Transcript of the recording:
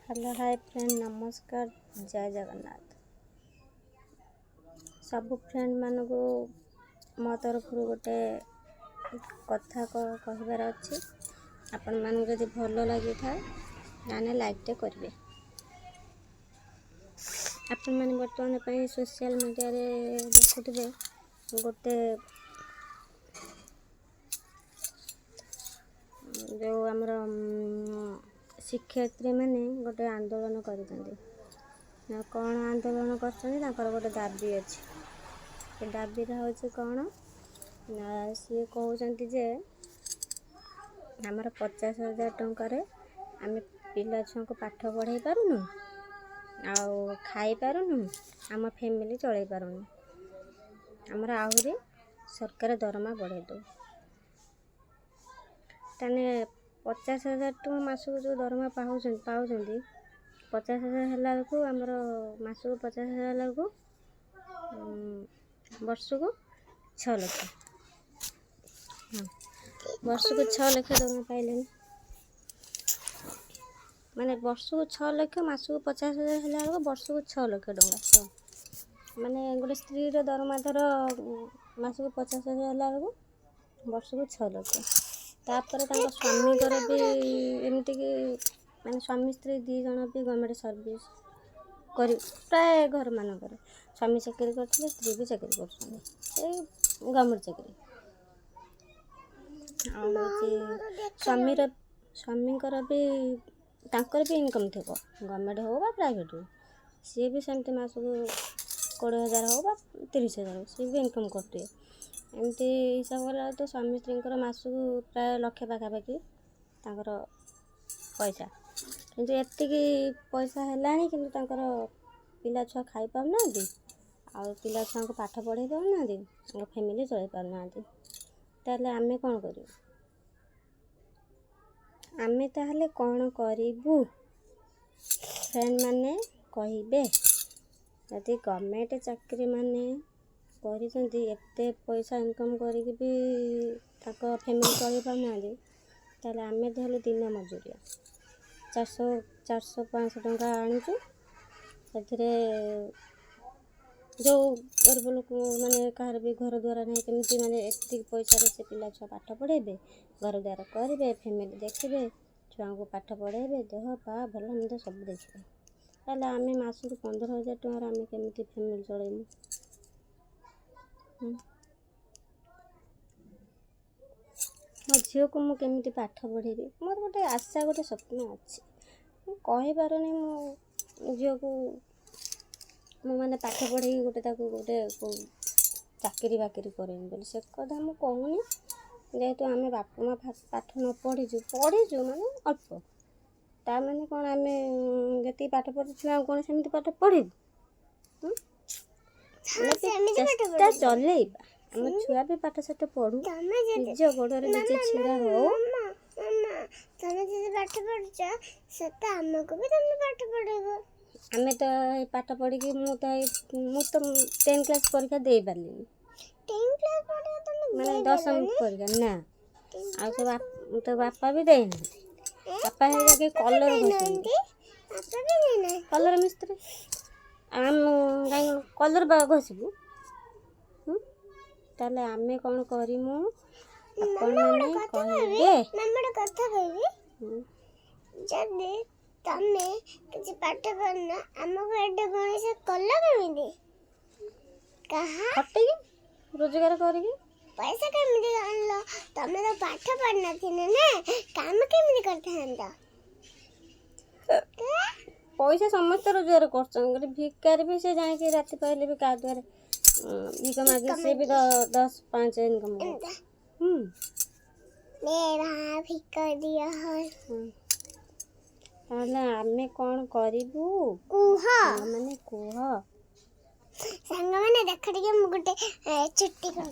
Hello hi friend, नमस्कार, जय जगन्नाथ। सबु फ्रेंड मान को मो तरफ गोटे कथा कहबार अच्छी। आपण मान जदि भल लगी था ताने लाइक करेंगे। आपण मैंने बर्तमान सोशल मीडिया रे देखुवे गोटे जो आमर शिक्षयित्री मैंने गोटे आंदोलन कर कौन आंदोलन कर गोटे दाबी अच्छी। दाबी हूँ कौन सी कहते जे आमर 50,000 टंकार आम पिला छुआ को पाठ पढ़ाई पारुनु, आउ खाई पारुनु, आम फैमिली चलई पारुनु। आमर आहरी सरकार दरमा बढ़ाई दो ताने 50,000 टଙ୍କା मासक जो दरमा पाँच 50,000 है आमर मासक 50,000 को वर्ष को 6 लाख। वर्ष को 6 लाख टଙ୍କା पाइले माने वर्ष को 6 लाख, मासक 50,000 है वर्ष को 6 लाख टଙ୍କା। माने गोटे स्त्री दरमा धर मासक 50,000 है वर्ष को 6 लाख। तापर स्वामी भी एमती कि माने स्वामी स्त्री दी जन भी गवर्नमेंट सर्विस कर प्राय घर मानक स्वामी चाकरी करते, स्त्री भी चाकरी कर गवर्नमेंट चाकरी। स्वामीकर भी इनकम थी गवर्नमेंट हो बा प्राइवेट हो, सी भी सेमती मासक 20,000 हो बा 30,000 हो, सी भी इनकम करते। एमती हिसाब कला तो स्वामी स्त्री मासक प्राय लक्षे पाखापाखि पैसा, किंतु एतिकी पैसा है कि पिला छुआ खाई पारना, आउ पिला छुआ को पाठ पढ़ाई पारना, फैमिली चलई पारना। ताले आमे कौन करूँ? आमे ताहले कौन करूँ? फ्रेंड माने कहिबे यदि गवर्नमेंट चाकरी माने एते पैसा इनकम करके भी फैमिली चलई पारना, ताले आमे तो दिन मजूरिया 400-500 टଙ୍କା आणुचु। से जो गरीब लोक मैंने कहार भी घर द्वारा नहीं केमती माने एति पैसा से पिला छुआ पाठ पढ़ेबे, घर द्वारा करेंगे, फैमिली देखिए, छुआ को पाठ पढ़ेबे, देह पा भल मंद सब देखिए। ताले आमे मासक 15,000 टଙ୍କା आमे केमती फैमिली चलैमु? मो झील को मुझे केमी पाठ पढ़ेबी, मोर गोटे आशा गोटे स्वप्न अच्छी। कही पारुनी मो झील को मैंने पाठ पढ़े गोटे गोटे चाकरी बाकरी करें बोली से कथा मुझे कहूनी। जेहेतु आम बापा माँ पाठ न पढ़ीचु माने अल्प ता माने कौन आम जी पाठ पढ़ी छुआ कौन सेमती पाठ पढ़ेबू? चेष्टा चलेबा आम छुआ भी पाठ साठ पढ़ू, निज गोड़े निजे छिड़ा हो। आमे तो पाठ पढ़ी मु तो 10 क्लास परीक्षा दे पारली माने 10वीं परीक्षा ना, आ तो बापा भी देना। बापा है कलर मिस्त्री आम कलर घसबू। ताले आमे कौन करिमु? आपण माने कहबे कथा कहबी जदि तमे किछि पाठ पढ़ना हमको एडे गणेश कल्ला केमिति कहा हटे रोजगार करिकी पैसा केमिति आनलो? तमे तो पाठ पढ़ना थिने ना, काम केमिति करथांता? पैसा समस्त रोजगार कर भिकारी भी से जाए कि राति पहले भी का द्वारा भिक मागे से भी 10-5 इनकम मेरा भिक दिया है। ताले आमे कौन करिबू? कुह माने कुह संग माने देख टिके मु गोटे छुट्टी कर